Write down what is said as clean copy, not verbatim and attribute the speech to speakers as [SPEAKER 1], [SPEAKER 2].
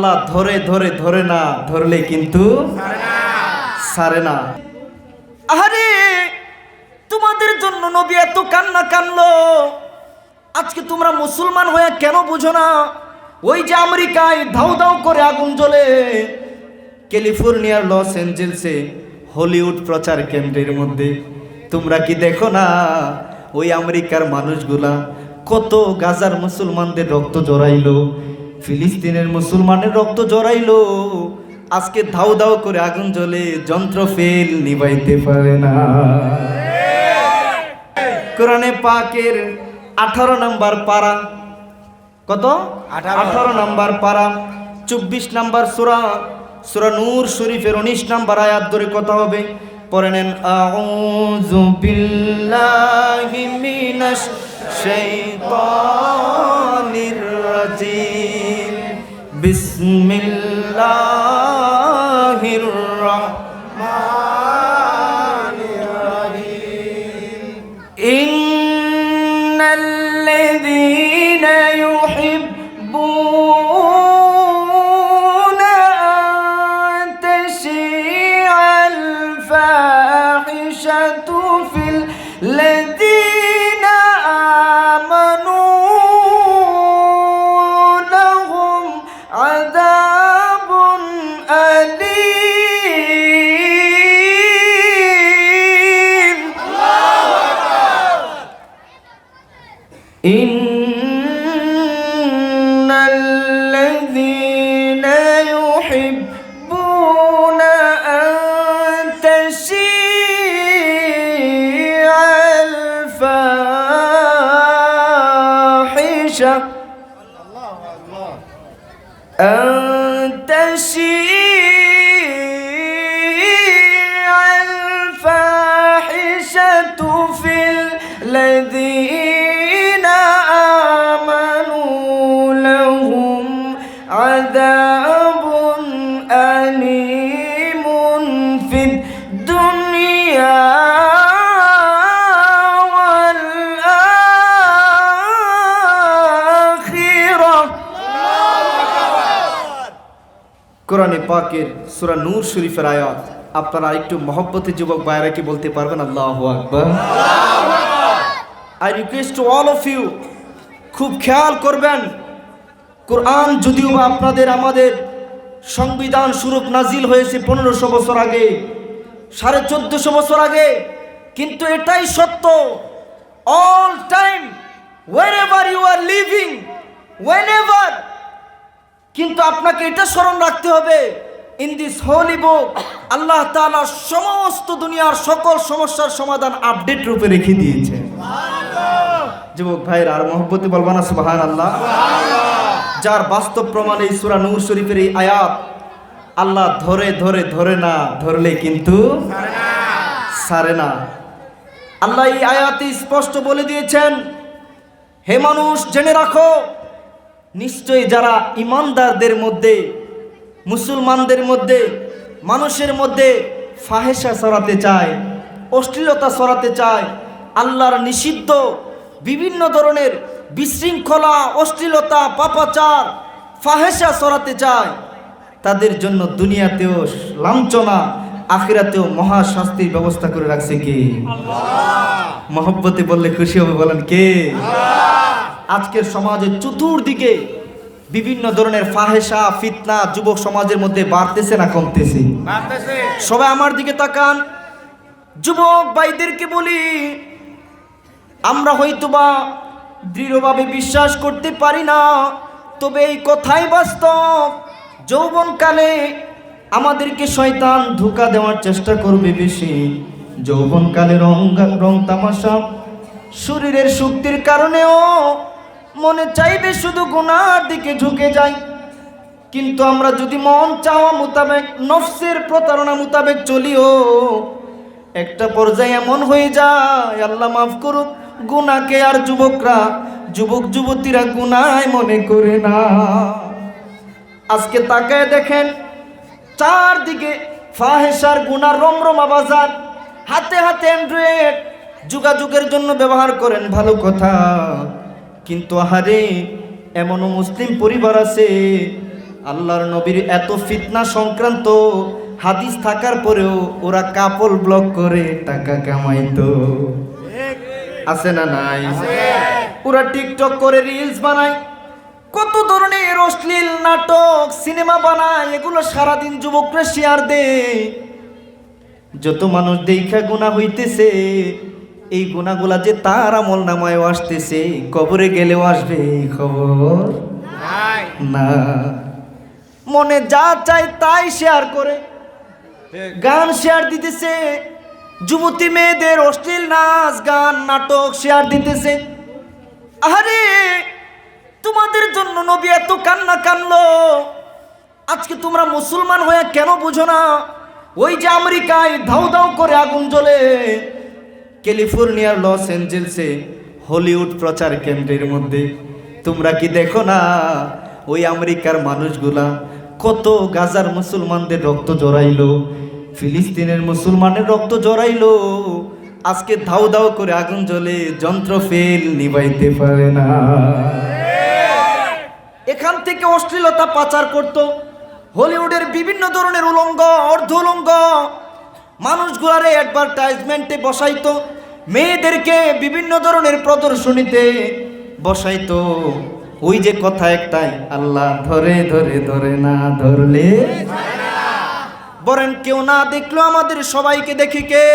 [SPEAKER 1] আল্লাহ ধরে ধরে ধরে না ধরলে কিন্তু ছাড়ে না। আরে তোমাদের জন্য নবী এত কান্না কানলো, আজকে তোমরা মুসলমান হয়ে কেন বুঝো না? ওই যে আমেরিকায় ধাউ ধাউ করে আগুন জ্বলে, ক্যালিফোর্নিয়ার লস অ্যাঞ্জেলসে হলিউড প্রচার কেন্দ্রের মধ্যে তোমরা কি দেখো না ওই আমেরিকার মানুষগুলা কত গাজার মুসলমানদের রক্ত জড়াইলো, ফিলিস্তিনের মুসলমানের রক্ত জড়াইলো, আজকে ধাউ ধাউ করে আগুন জ্বলে যন্ত্র ফেল নিভাইতে পারে না। কোরআনে পাকের 18 নম্বর পারা, কত 18 নম্বর পারা 24 নম্বর সূরা, সূরা নূর শরীফের 19 নম্বর আয়াত ধরে কথা হবে। পড়ে নেন, আউযু বিল্লাহি মিনাশ শাইতানির রাজিম, বিসমিল্লাহির রাহমানির রাহিম। ইন্নাল্লাযীনা ইউহিব্বুনা আন তাশিআল ফাহিশাতু ফিল লাযীনা আমানু লাহুম আযাবুন আলীম। ইন্নাল্লাযীনা ইউহিব্বুনা আন তাশিআল ফাহিশা أن تشيع الفاحشة في الذين آمنوا لهم عذاب أليم في الدنيا والآخرة। কোরআনে পাকের সূরা নূর শরীফের আয়াত আপনারা একটু মহব্বতে যুবক ভাইরা কি বলতে পারবেন? আল্লাহু আকবার। I request to all of you, খুব খেয়াল করবেন। কোরআন যদিও বা আপনাদের আমাদের সংবিধান স্বরূপ নাজিল হয়েছে 1500 বছর আগে, 1450 বছর আগে, কিন্তু এটাই সত্য all time, wherever you are living, whenever। কিন্তু আপনাকে এটা স্মরণ রাখতে হবে, ইন দিস হোলি বুক আল্লাহ তাআলা সমস্ত দুনিয়ার সকল সমস্যার সমাধান আপডেট রূপে রেখে দিয়েছে। যুবক ভাইরা আর মহব্বতে বলবা না সুবহানাল্লাহ? যার বাস্তব প্রমাণ এই সূরা নূর শরীফের এই আয়াত, আল্লাহ ধরে ধরে ধরে না ধরলে কিন্তু ছাড়ে না। আল্লাহ এই আয়াতে স্পষ্ট বলে দিয়েছেন, হে মানুষ জেনে রাখো, নিশ্চয়ই যারা ইমানদারদের মধ্যে, মুসলমানদের মধ্যে, মানুষের মধ্যে ফাহেসা ছড়াতে চায়, অশ্লীলতা ছড়াতে চায়, আল্লাহর নিষিদ্ধ বিভিন্ন ধরনের বিশৃঙ্খলা, অশ্লীলতা, পাপাচার, ফাহেসা ছড়াতে চায়, তাদের জন্য দুনিয়াতেও লাঞ্ছনা, আখিরাতেও মহা শাস্তির ব্যবস্থা করে রাখছে কে? আল্লাহ। মহব্বতে বললে খুশি হবে, বলেন কে? আজকের সমাজের চতুর্দিকে বিভিন্ন ধরনের ফাহেসা, ফিতনা যুবক সমাজের মধ্যে বাড়তেছে না কমতেছে? সবাই আমার দিকে তাকান। যুবক ভাইদেরকে বলি, আমরা হয়তোবা দৃঢ়ভাবে বিশ্বাস করতে পারি না, তবে এই কথাই বাস্তব, যৌবনকালে আমাদেরকে শয়তান ধোঁকা দেওয়ার চেষ্টা করবে বেশি। যৌবনকালে রং তামাশা, শরীরের শক্তির কারণেও মনে চাইবে শুধু গুনার দিকে ঝুঁকে যায়। কিন্তু আমরা যদি মন চাওয়া মোতাবেক, নফসের প্রতারণা মোতাবেক চলিও, একটা পর্যায়ে এমন হয়ে যায়, আল্লাহ মাফ করুক, গুনাহকে আর যুবক যুবতীরা গুনাহ মনে করে না। আজকে তাকায় দেখেন, চারদিকে ফাহেসার গুনার রমরমা বাজার, হাতে হাতে অ্যান্ড্রয়েড, যোগাযোগের জন্য ব্যবহার করেন, ভালো কথা। কিন্তু আহারে, এমনও মুসলিম পরিবার আছে আল্লাহর নবীর এত ফিতনা সংক্রান্ত হাদিস থাকার পরেও ওরা কাপল ব্লক করে টাকা কামাইতো। আছে না নাই? ওরা টিকটক করে রিলস বানায়, কত ধরনের অশ্লীল নাটক সিনেমা বানায়, এগুলো সারাদিন যুবকরা শেয়ার দেয়। যত মানুষ দেখা গুনাহ হইতেছে, এই গুনাহগুলা যে তার আমল নামায় আসতেছে, কবরে গেলেও আসবে এই খবর না। মনে যা চায় তাই শেয়ার করে, গান শেয়ার দিতেছে, যুবতী মেয়েদের অশ্লীল নাচ গান নাটক শেয়ার দিতেছে। আরে তোমাদের জন্য নবী এত কান্না কানলো, আজকে তোমরা মুসলমান হয়ে কেন বুঝো না? ওই যে আমেরিকায় ধাউ ধাউ করে আগুন জ্বলে, ক্যালিফোর্নিয়ার লস অ্যাঞ্জেলসে হলিউড প্রচার কেন্দ্রের মধ্যে তোমরা কি দেখো না? ওই আমেরিকার মানুষগুলা কত গাজার মুসলমানদের রক্ত জড়াইলো, ফিলিস্তিনের মুসলমানের রক্ত জড়াইলো, আজকে ধাউ ধাউ করে আগুন জ্বলে, যন্ত্র ফেল নিভাইতে পারে না। এখান থেকে অশ্লীলতা পাচার করত, হলিউডের বিভিন্ন ধরনের উলঙ্গ অর্ধ উলঙ্গ মানুষগুলারে অ্যাডভার্টাইজমেন্টে বসাইতো, মেয়েদেরকে বিভিন্ন ধরনের প্রদর্শনীতে বসাইতো। ওই যে কথা একটাই, আল্লাহ ধরে ধরে ধরে না ধরলে বলেন কেউ না দেখলো আমাদের সবাইকে দেখি কে?